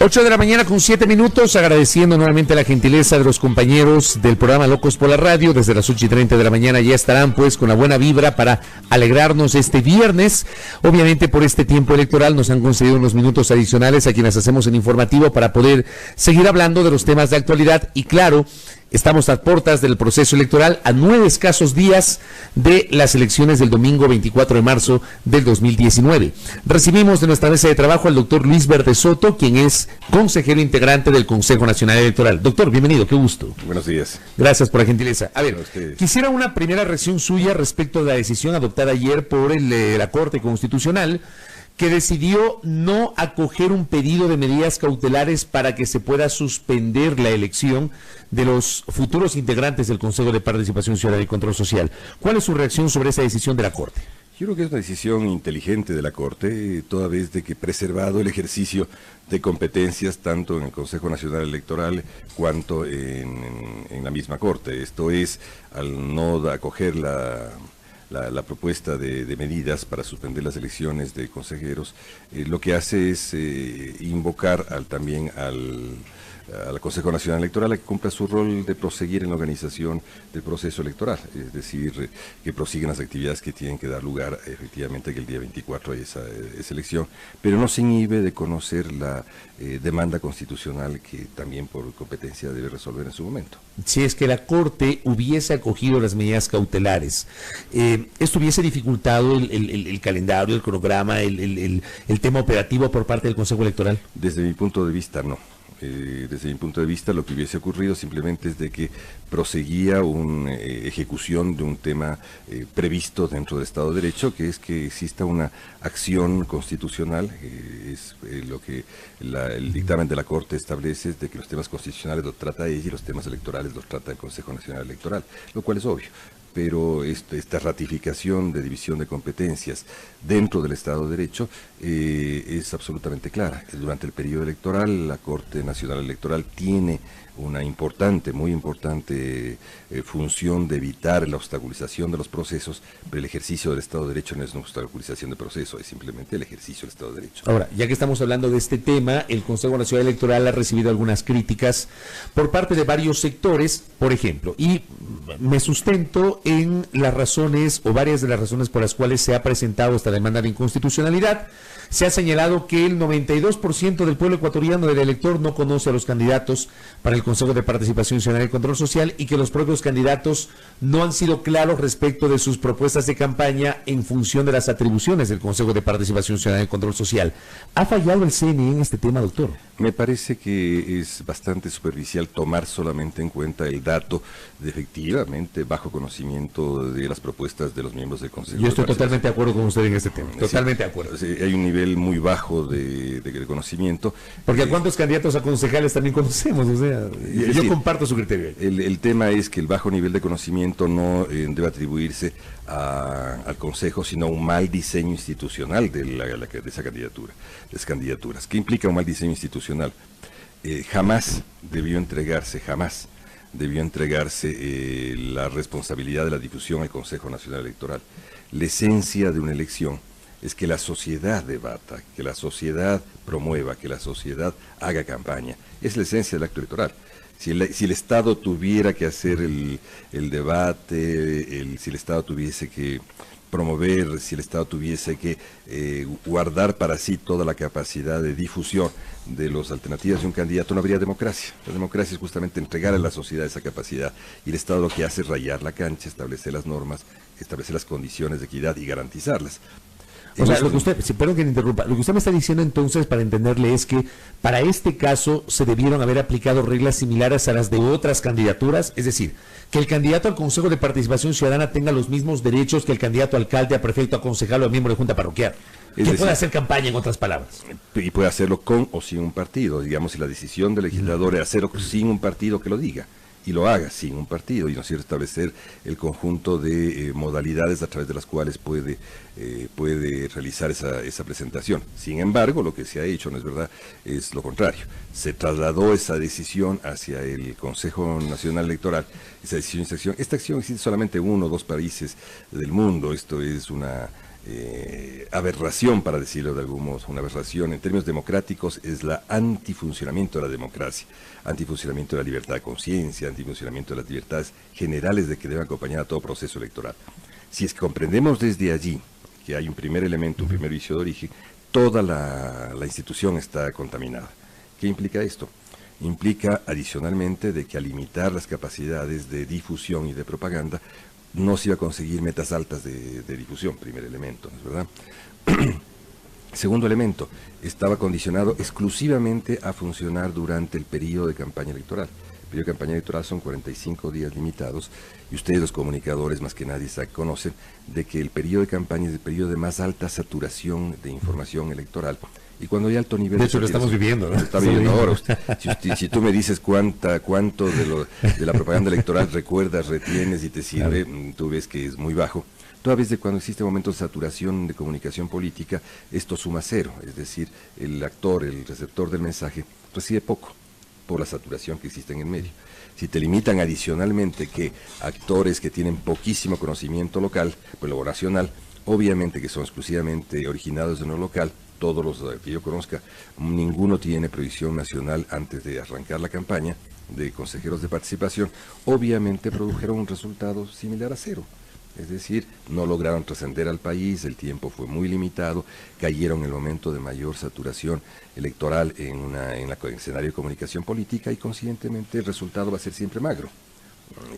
8 de la mañana con 7 minutos, agradeciendo nuevamente la gentileza de los compañeros del programa Locos por la Radio. Desde las 8:30 de la mañana ya estarán pues con la buena vibra para alegrarnos este viernes. Obviamente por este tiempo electoral nos han concedido unos minutos adicionales a quienes hacemos el informativo para poder seguir hablando de los temas de actualidad y claro, estamos a puertas del proceso electoral, a 9 escasos días de las elecciones del domingo 24 de marzo del 2019. Recibimos de nuestra mesa de trabajo al doctor Luis Verde Soto, quien es consejero integrante del Consejo Nacional Electoral. Doctor, bienvenido, qué gusto. Buenos días. Gracias por la gentileza. A ver, quisiera una primera reacción suya respecto de la decisión adoptada ayer por la Corte Constitucional, que decidió no acoger un pedido de medidas cautelares para que se pueda suspender la elección de los futuros integrantes del Consejo de Participación Ciudadana y Control Social. ¿Cuál es su reacción sobre esa decisión de la Corte? Yo creo que es una decisión inteligente de la Corte, toda vez de que preservado el ejercicio de competencias tanto en el Consejo Nacional Electoral cuanto en la misma Corte. Esto es, al no acoger la propuesta de medidas para suspender las elecciones de consejeros, lo que hace es invocar también al Consejo Nacional Electoral a que cumpla su rol de proseguir en la organización del proceso electoral, es decir, que prosiguen las actividades que tienen que dar lugar efectivamente que el día 24 hay esa elección, pero no se inhibe de conocer la demanda constitucional que también por competencia debe resolver en su momento. Si es que la Corte hubiese acogido las medidas cautelares, ¿esto hubiese dificultado el calendario, el cronograma, el tema operativo por parte del Consejo Electoral? Desde mi punto de vista, no. Desde mi punto de vista, lo que hubiese ocurrido simplemente es de que proseguía una ejecución de un tema previsto dentro del Estado de Derecho, que es que exista una acción constitucional, es lo que el dictamen de la Corte establece, es de que los temas constitucionales los trata ella y los temas electorales los trata el Consejo Nacional Electoral, lo cual es obvio. Pero esta ratificación de división de competencias dentro del Estado de Derecho es absolutamente clara. Durante el periodo electoral, la Corte Nacional Electoral tiene una muy importante función de evitar la obstaculización de los procesos, pero el ejercicio del Estado de Derecho no es una obstaculización de proceso, es simplemente el ejercicio del Estado de Derecho. Ahora, ya que estamos hablando de este tema, el Consejo Nacional Electoral ha recibido algunas críticas por parte de varios sectores, por ejemplo, y me sustento en las razones o varias de las razones por las cuales se ha presentado esta demanda de inconstitucionalidad. Se ha señalado que el 92% del pueblo ecuatoriano, del elector, no conoce a los candidatos para el Consejo de Participación Ciudadana y Control Social y que los propios candidatos no han sido claros respecto de sus propuestas de campaña en función de las atribuciones del Consejo de Participación Ciudadana y Control Social. ¿Ha fallado el CNE en este tema, doctor? Me parece que es bastante superficial tomar solamente en cuenta el dato de efectivamente bajo conocimiento de las propuestas de los miembros del Consejo. Yo estoy totalmente de acuerdo con usted en este tema, totalmente de acuerdo. Sí, hay un nivel muy bajo de conocimiento. Porque ¿a cuántos candidatos a concejales también conocemos? O sea, yo comparto su criterio. El tema es que el bajo nivel de conocimiento no debe atribuirse al Consejo, sino a un mal diseño institucional de esa candidatura, de las candidaturas. ¿Qué implica un mal diseño institucional? Jamás debió entregarse la responsabilidad de la difusión al Consejo Nacional Electoral. La esencia de una elección es que la sociedad debata, que la sociedad promueva, que la sociedad haga campaña. Es la esencia del acto electoral. Si el Estado tuviera que hacer el debate, si el Estado tuviese que promover, si el Estado tuviese que guardar para sí toda la capacidad de difusión de las alternativas de un candidato, no habría democracia. La democracia es justamente entregar a la sociedad esa capacidad y el Estado lo que hace es rayar la cancha, establecer las normas, establecer las condiciones de equidad y garantizarlas. O sea, lo que usted, perdón que me interrumpa, lo que usted me está diciendo entonces, para entenderle, es que para este caso se debieron haber aplicado reglas similares a las de otras candidaturas, es decir, que el candidato al Consejo de Participación Ciudadana tenga los mismos derechos que el candidato a alcalde, a prefecto, a concejal o a miembro de junta parroquial, que pueda hacer campaña, en otras palabras. Y puede hacerlo con o sin un partido, digamos, si la decisión del legislador es hacerlo sin un partido, que lo diga. Y lo haga sin un partido, y no es cierto establecer el conjunto de modalidades a través de las cuales puede realizar esa presentación. Sin embargo, lo que se ha hecho, no es verdad, es lo contrario. Se trasladó esa decisión hacia el Consejo Nacional Electoral, esta acción existe solamente en 1 o 2 países del mundo. Esto es una aberración, para decirlo de algún modo, una aberración en términos democráticos, es la antifuncionamiento de la democracia, antifuncionamiento de la libertad de conciencia, antifuncionamiento de las libertades generales de que debe acompañar a todo proceso electoral. Si es que comprendemos desde allí que hay un primer elemento, un primer vicio de origen, toda la institución está contaminada. ¿Qué implica esto? Implica adicionalmente de que al limitar las capacidades de difusión y de propaganda, no se iba a conseguir metas altas de difusión, primer elemento, ¿no es verdad? Segundo elemento, estaba condicionado exclusivamente a funcionar durante el periodo de campaña electoral. El periodo de campaña electoral son 45 días limitados, y ustedes, los comunicadores, más que nadie conocen de que el periodo de campaña es el periodo de más alta saturación de información electoral. Y cuando hay alto nivel de hecho lo estamos viviendo, ¿no? Lo está viviendo ahora usted. Si tú me dices cuánto de la propaganda electoral recuerdas, retienes y te sirve, claro, tú ves que es muy bajo. Toda vez de cuando existe momentos de saturación de comunicación política, esto suma cero, es decir, el actor, el receptor del mensaje, recibe poco por la saturación que existe en el medio. Si te limitan adicionalmente que actores que tienen poquísimo conocimiento local, pues lo nacional, obviamente que son exclusivamente originados de lo local, todos los que yo conozca, ninguno tiene previsión nacional antes de arrancar la campaña de consejeros de participación, obviamente produjeron un resultado similar a cero. Es decir, no lograron trascender al país, el tiempo fue muy limitado, cayeron en el momento de mayor saturación electoral en el escenario de comunicación política y consiguientemente el resultado va a ser siempre magro.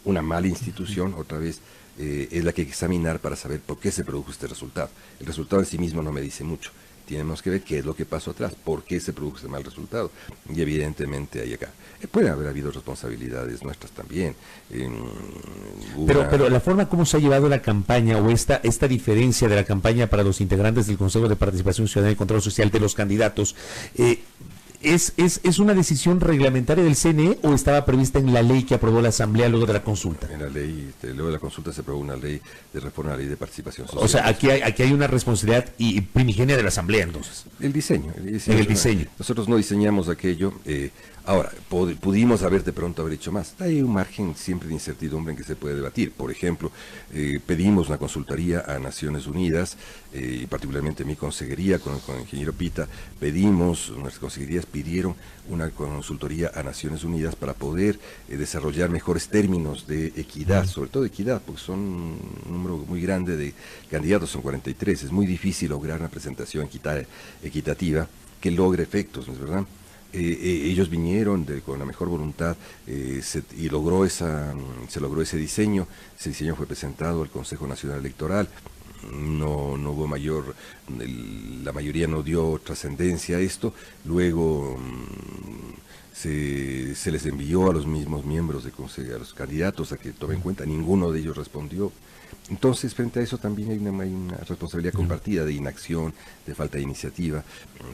Una mala institución, otra vez, es la que hay que examinar para saber por qué se produjo este resultado. El resultado en sí mismo no me dice mucho. Tenemos que ver qué es lo que pasó atrás, por qué se produjo ese mal resultado. Y evidentemente hay acá. Pueden haber habido responsabilidades nuestras también. Pero la forma como se ha llevado la campaña o esta diferencia de la campaña para los integrantes del Consejo de Participación Ciudadana y Control Social de los candidatos, ¿es una decisión reglamentaria del CNE o estaba prevista en la ley que aprobó la Asamblea luego de la consulta? En la ley, luego de la consulta se aprobó una ley de reforma a la ley de participación social. O sea, aquí hay una responsabilidad y primigenia de la Asamblea, entonces. El diseño. En el diseño. Nosotros no diseñamos aquello. Ahora, pudimos de pronto haber hecho más. Hay un margen siempre de incertidumbre en que se puede debatir. Por ejemplo, pedimos una consultoría a Naciones Unidas, y particularmente mi consejería con el ingeniero Pita, nuestras consejerías pidieron una consultoría a Naciones Unidas para poder desarrollar mejores términos de equidad, sobre todo equidad, porque son un número muy grande de candidatos, son 43. Es muy difícil lograr una presentación equitativa que logre efectos, ¿no es verdad? Ellos vinieron con la mejor voluntad y se logró ese diseño. Ese diseño fue presentado al Consejo Nacional Electoral. No hubo la mayoría no dio trascendencia a esto. Luego se les envió a los mismos miembros a los candidatos a que tomen en cuenta. Ninguno de ellos respondió. Entonces, frente a eso también hay una responsabilidad compartida de inacción, de falta de iniciativa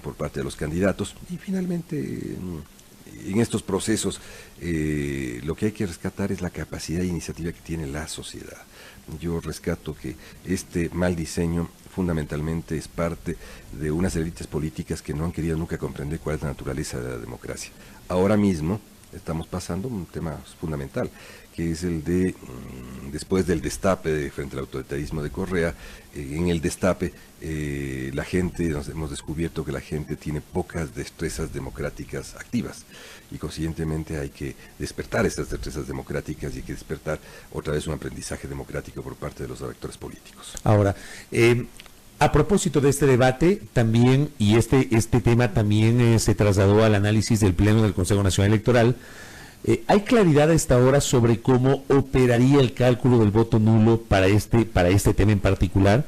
por parte de los candidatos. Y finalmente, en estos procesos, lo que hay que rescatar es la capacidad de iniciativa que tiene la sociedad. Yo rescato que este mal diseño fundamentalmente es parte de unas élites políticas que no han querido nunca comprender cuál es la naturaleza de la democracia. Ahora mismo estamos pasando un tema fundamental, que es el de, después del destape frente al autoritarismo de Correa, en el destape hemos descubierto que la gente tiene pocas destrezas democráticas activas y consiguientemente hay que despertar estas destrezas democráticas y hay que despertar otra vez un aprendizaje democrático por parte de los actores políticos. Ahora, a propósito de este debate, también, y este tema también se trasladó al análisis del Pleno del Consejo Nacional Electoral, ¿hay claridad a esta hora sobre cómo operaría el cálculo del voto nulo para este tema en particular?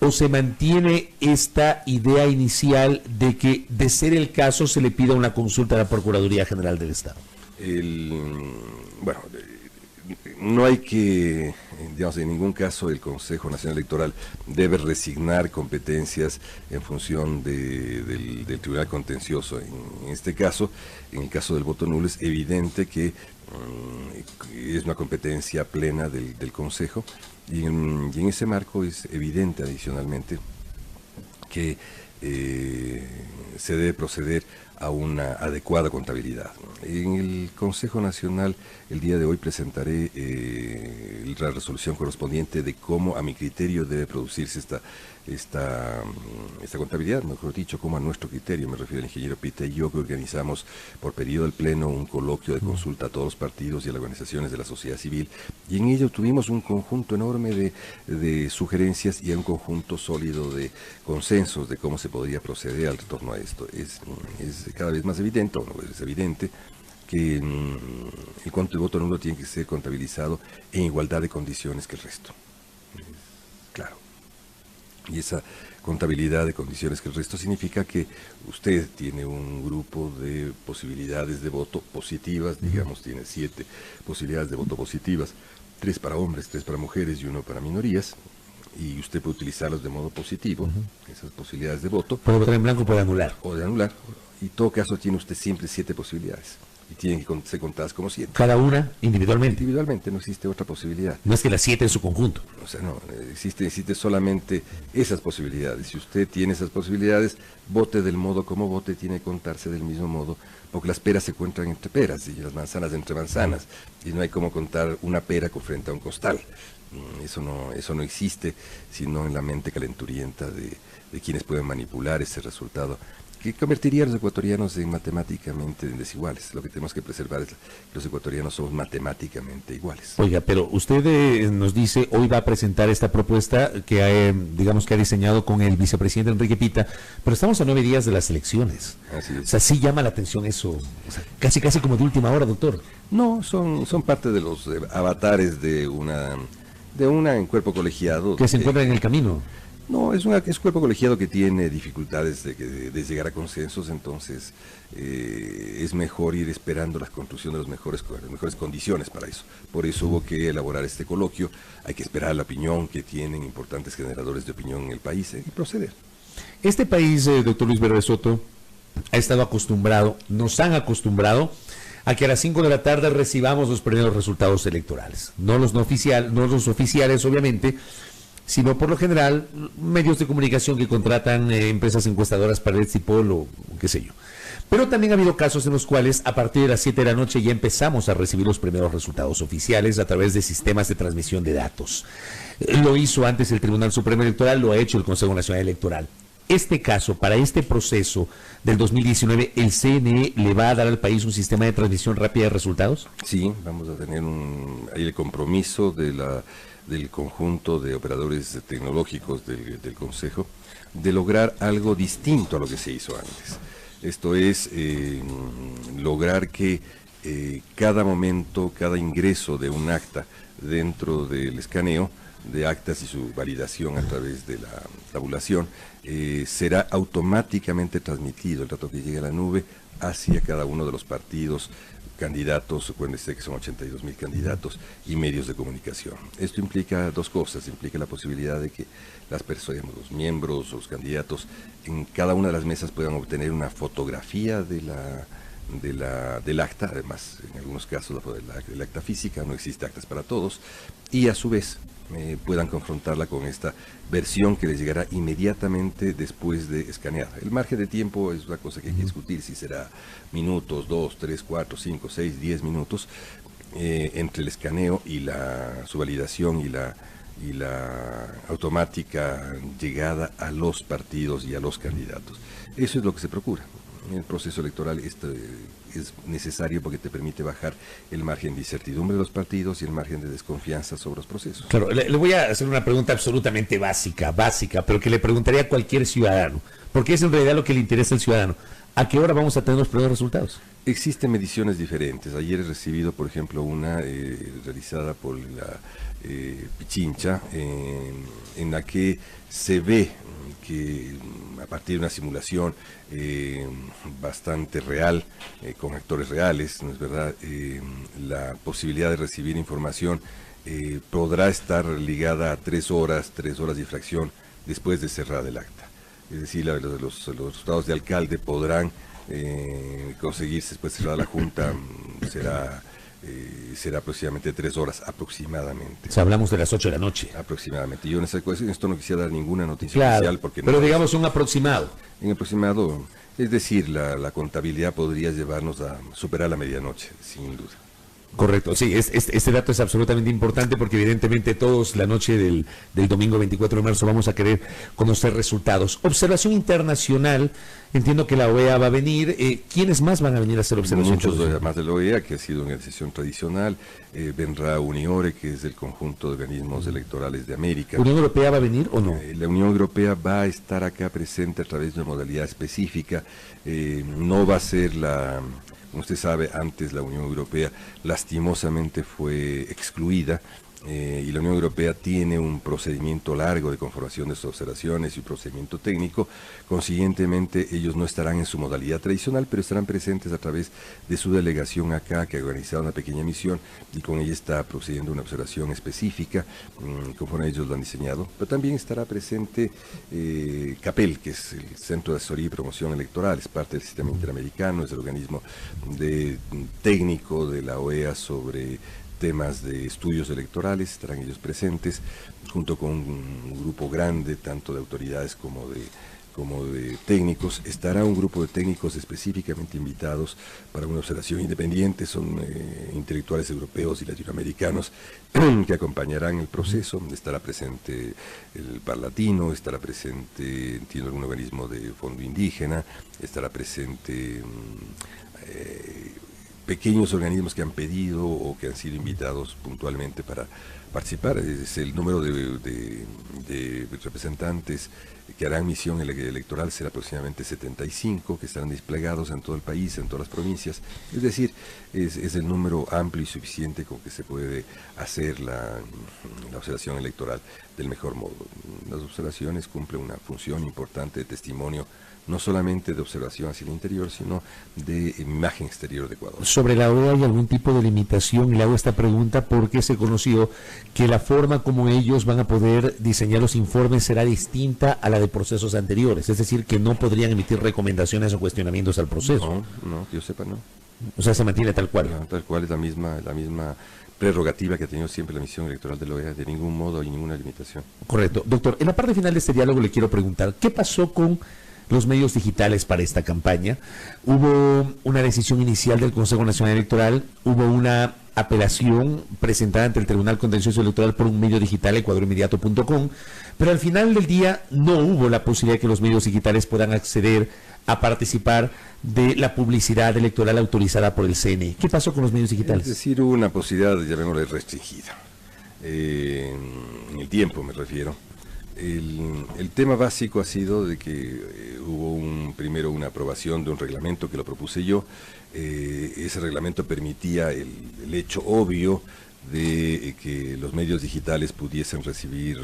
¿O se mantiene esta idea inicial de que, de ser el caso, se le pida una consulta a la Procuraduría General del Estado? Bueno, no hay que, digamos, en ningún caso el Consejo Nacional Electoral debe resignar competencias en función del Tribunal Contencioso. En este caso, en el caso del voto nulo, es evidente que es una competencia plena del Consejo y en ese marco es evidente adicionalmente que se debe proceder a una adecuada contabilidad. En el Consejo Nacional, el día de hoy presentaré la resolución correspondiente de cómo, a mi criterio, debe producirse esta contabilidad, mejor dicho, como a nuestro criterio. Me refiero al ingeniero Pita y yo, que organizamos por periodo del Pleno un coloquio de consulta a todos los partidos y a las organizaciones de la sociedad civil, y en ello tuvimos un conjunto enorme de sugerencias y un conjunto sólido de consensos de cómo se podría proceder al retorno a esto. Es cada vez más evidente, o no es evidente, que el cuanto el voto nulo tiene que ser contabilizado en igualdad de condiciones que el resto. Claro. Y esa contabilidad de condiciones que el resto significa que usted tiene un grupo de posibilidades de voto positivas, digamos, tiene 7 posibilidades de voto positivas, 3 para hombres, 3 para mujeres y 1 para minorías, y usted puede utilizarlos de modo positivo, esas posibilidades de voto. Puede votar en blanco, puede anular. O de anular, y en todo caso tiene usted siempre 7 posibilidades. Y tienen que ser contadas como 7. Cada una individualmente. Individualmente, no existe otra posibilidad. No es que las 7 en su conjunto. O sea, no, existe solamente esas posibilidades. Si usted tiene esas posibilidades, vote del modo como vote, tiene que contarse del mismo modo, porque las peras se encuentran entre peras y las manzanas entre manzanas, y no hay como contar una pera frente a un costal. Eso no existe, sino en la mente calenturienta de quienes pueden manipular ese resultado, que convertiría a los ecuatorianos en matemáticamente desiguales. Lo que tenemos que preservar es que los ecuatorianos somos matemáticamente iguales. Oiga, pero usted nos dice, hoy va a presentar esta propuesta que digamos que ha diseñado con el vicepresidente Enrique Pita, pero estamos a 9 días de las elecciones. Así es. O sea, sí llama la atención eso, o sea, casi como de última hora, doctor. No, son parte de los avatares de un cuerpo colegiado. Que se encuentra en el camino. No, es un cuerpo colegiado que tiene dificultades de llegar a consensos, entonces es mejor ir esperando la construcción de las mejores condiciones para eso. Por eso hubo que elaborar este coloquio, hay que esperar la opinión que tienen importantes generadores de opinión en el país y proceder. Este país, doctor Luis Verde Soto, ha estado acostumbrado, nos han acostumbrado a que a las 5 de la tarde recibamos los primeros resultados electorales. No los oficiales, obviamente, sino por lo general medios de comunicación que contratan empresas encuestadoras para el Exit Poll o qué sé yo. Pero también ha habido casos en los cuales a partir de las 7 de la noche ya empezamos a recibir los primeros resultados oficiales a través de sistemas de transmisión de datos. Lo hizo antes el Tribunal Supremo Electoral, lo ha hecho el Consejo Nacional Electoral. Este caso, para este proceso del 2019, ¿el CNE le va a dar al país un sistema de transmisión rápida de resultados? Sí, vamos a tener ahí el compromiso del conjunto de operadores tecnológicos del Consejo de lograr algo distinto a lo que se hizo antes. Esto es lograr que cada momento, cada ingreso de un acta dentro del escaneo de actas y su validación a través de la tabulación será automáticamente transmitido el dato que llegue a la nube hacia cada uno de los partidos, candidatos, acuérdense que son 82,000 candidatos y medios de comunicación. Esto implica 2 cosas, implica la posibilidad de que las personas, los miembros, los candidatos, en cada una de las mesas puedan obtener una fotografía del acta, además en algunos casos del acta física, no existe actas para todos, y a su vez puedan confrontarla con esta versión que les llegará inmediatamente después de escanear. El margen de tiempo es una cosa que hay que discutir, si será minutos, 2, 3, 4, 5, 6, 10 minutos entre el escaneo y su validación y la automática llegada a los partidos y a los candidatos. Eso es lo que se procura. En el proceso electoral esto es necesario porque te permite bajar el margen de incertidumbre de los partidos y el margen de desconfianza sobre los procesos. Claro, le voy a hacer una pregunta absolutamente básica, pero que le preguntaría a cualquier ciudadano, porque es en realidad lo que le interesa al ciudadano. ¿A qué hora vamos a tener los primeros resultados? Existen mediciones diferentes. Ayer he recibido, por ejemplo, una realizada por la Pichincha, en la que se ve que a partir de una simulación bastante real, con actores reales, ¿no es verdad? La posibilidad de recibir información podrá estar ligada a 3 horas y fracción después de cerrar el acta. Es decir, los resultados de alcalde podrán conseguirse después de cerrada la junta, será será aproximadamente 3 horas, aproximadamente. O sea, hablamos de las 8 de la noche. Aproximadamente. Yo en esto no quisiera dar ninguna noticia Claro, oficial porque pero no, digamos un aproximado. en aproximado, es decir, la contabilidad podría llevarnos a superar la medianoche, sin duda. Correcto, sí, este dato es absolutamente importante porque evidentemente todos la noche del domingo 24 de marzo vamos a querer conocer resultados. Observación internacional, entiendo que la OEA va a venir. ¿Quiénes más van a venir a hacer observación? Muchos, además de la OEA, que ha sido una decisión tradicional, vendrá Uniore, que es el conjunto de organismos electorales de América. ¿Unión Europea va a venir o no? La Unión Europea va a estar acá presente a través de una modalidad específica, no va a ser como usted sabe, antes la Unión Europea lastimosamente fue excluida y la Unión Europea tiene un procedimiento largo de conformación de sus observaciones y un procedimiento técnico. Consiguientemente ellos no estarán en su modalidad tradicional, pero estarán presentes a través de su delegación acá, que ha organizado una pequeña misión y con ella está procediendo una observación específica conforme ellos lo han diseñado. Pero también estará presente CAPEL, que es el Centro de Asesoría y Promoción Electoral, es parte del sistema interamericano, es el organismo técnico de la OEA sobre temas de estudios electorales. Estarán ellos presentes junto con un grupo grande tanto de autoridades como de técnicos. Estará un grupo de técnicos específicamente invitados para una observación independiente, son intelectuales europeos y latinoamericanos que acompañarán el proceso. Estará presente el Parlatino, estará presente, entiendo, algún organismo de fondo indígena, estará presente pequeños organismos que han pedido o que han sido invitados puntualmente para participar. Es el número de representantes que harán misión electoral será aproximadamente 75, que estarán desplegados en todo el país, en todas las provincias. Es decir, es el número amplio y suficiente con que se puede hacer la observación electoral del mejor modo. Las observaciones cumplen una función importante de testimonio, no solamente de observación hacia el interior, sino de imagen exterior de Ecuador. Sobre la OEA, ¿hay algún tipo de limitación? Le hago esta pregunta porque se conoció que la forma como ellos van a poder diseñar los informes será distinta a la de procesos anteriores, es decir, que no podrían emitir recomendaciones o cuestionamientos al proceso. No, que yo sepa, no. O sea, se mantiene tal cual. No, tal cual, es la misma prerrogativa que ha tenido siempre la misión electoral de la OEA, de ningún modo y ninguna limitación. Correcto. Doctor, en la parte final de este diálogo le quiero preguntar, ¿qué pasó con los medios digitales para esta campaña? Hubo una decisión inicial del Consejo Nacional Electoral, hubo una apelación presentada ante el Tribunal Contencioso Electoral por un medio digital, ecuadorinmediato.com, pero al final del día no hubo la posibilidad de que los medios digitales puedan acceder a participar de la publicidad electoral autorizada por el CNE. ¿Qué pasó con los medios digitales? Es decir, hubo una posibilidad, llamémosle, restringida. En el tiempo me refiero. El tema básico ha sido de que hubo primero una aprobación de un reglamento que lo propuse yo. Ese reglamento permitía el hecho obvio de que los medios digitales pudiesen recibir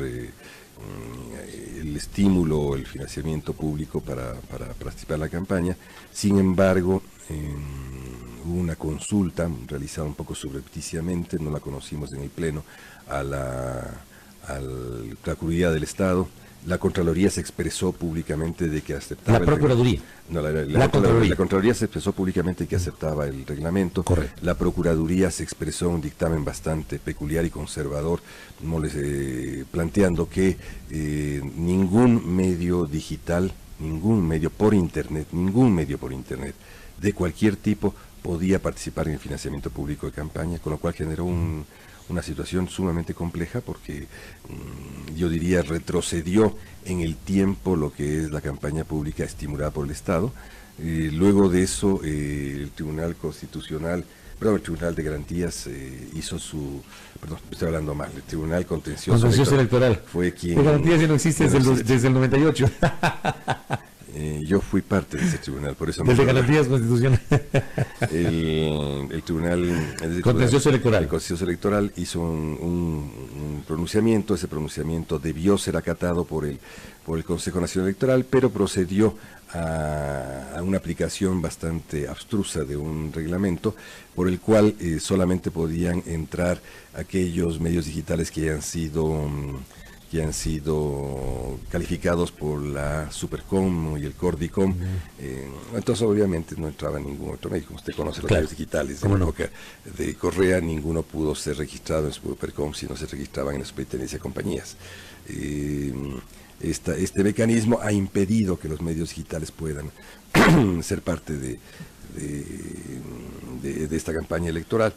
el estímulo, el financiamiento público para participar en la campaña. Sin embargo, hubo una consulta realizada un poco subrepticiamente, no la conocimos en el Pleno, a la Procuraduría del Estado. La Contraloría se expresó públicamente de que aceptaba... ¿La Procuraduría? No, la Contraloría. La Contraloría se expresó públicamente que aceptaba el reglamento. Correcto. La Procuraduría se expresó un dictamen bastante peculiar y conservador, planteando que ningún medio digital, ningún medio por internet de cualquier tipo podía participar en el financiamiento público de campaña, con lo cual generó una situación sumamente compleja porque yo diría retrocedió en el tiempo lo que es la campaña pública estimulada por el Estado. Luego de eso el Tribunal de Garantías hizo estoy hablando mal, el Tribunal Contencioso Electoral fue quien... De garantías ya no existe desde el 98. Yo fui parte de ese tribunal, por eso... Desde garantías constitucionales. El Tribunal Contencioso Electoral. El Contencioso Electoral hizo un pronunciamiento. Ese pronunciamiento debió ser acatado por el Consejo Nacional Electoral, pero procedió a una aplicación bastante abstrusa de un reglamento por el cual solamente podían entrar aquellos medios digitales que hayan que han sido calificados por la Supercom y el Cordicom. Entonces obviamente no entraba ningún otro medio. Como usted conoce los medios digitales, en la época de Correa ninguno pudo ser registrado en Supercom si no se registraban en la Superintendencia de Compañías. Este mecanismo ha impedido que los medios digitales puedan ser parte de esta campaña electoral.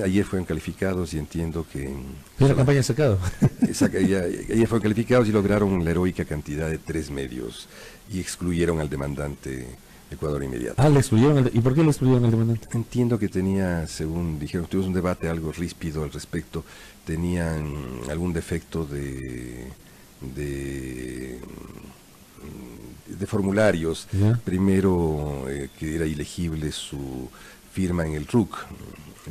Ayer fueron calificados y entiendo que... ¿La campaña ha sacado? Ayer fueron calificados y lograron la heroica cantidad de 3 medios y excluyeron al demandante Ecuador Inmediato. ¿Le excluyeron? ¿Y por qué lo excluyeron al demandante? Entiendo que tenía, según dijeron, tuvimos un debate algo ríspido al respecto, tenían algún defecto de formularios. Primero que era ilegible su firma en el RUC,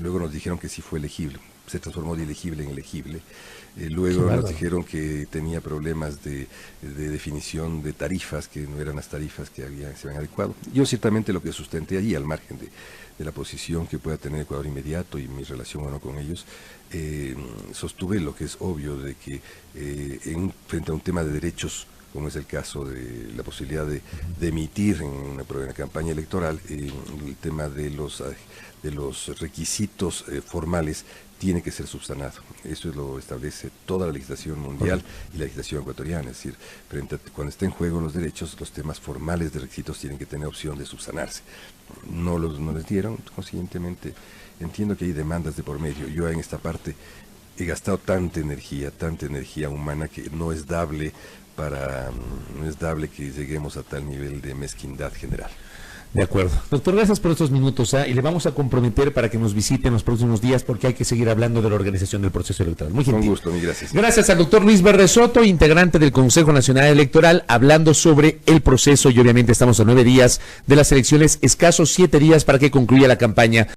luego nos dijeron que sí fue elegible, se transformó de ilegible en elegible. Luego nos dijeron que tenía problemas de definición de tarifas, que no eran las tarifas que se habían adecuado. Yo ciertamente lo que sustenté allí, al margen de la posición que pueda tener Ecuador Inmediato y mi relación o no con ellos, sostuve lo que es obvio, de que frente a un tema de derechos, como es el caso de la posibilidad de emitir en una campaña electoral, el tema de los requisitos formales tiene que ser subsanado. Eso lo establece toda la legislación mundial y la legislación ecuatoriana. Es decir, cuando está en juego los derechos, los temas formales de requisitos tienen que tener opción de subsanarse. No les dieron, consiguientemente entiendo que hay demandas de por medio. Yo en esta parte he gastado tanta energía humana que no es dable que lleguemos a tal nivel de mezquindad general. De acuerdo. Doctor, gracias por estos minutos, y le vamos a comprometer para que nos visite en los próximos días, porque hay que seguir hablando de la organización del proceso electoral. Muy gentil. Con gusto, muy gracias. Gracias al doctor Luis Berre Soto, integrante del Consejo Nacional Electoral, hablando sobre el proceso, y obviamente estamos a 9 días de las elecciones, escasos 7 días para que concluya la campaña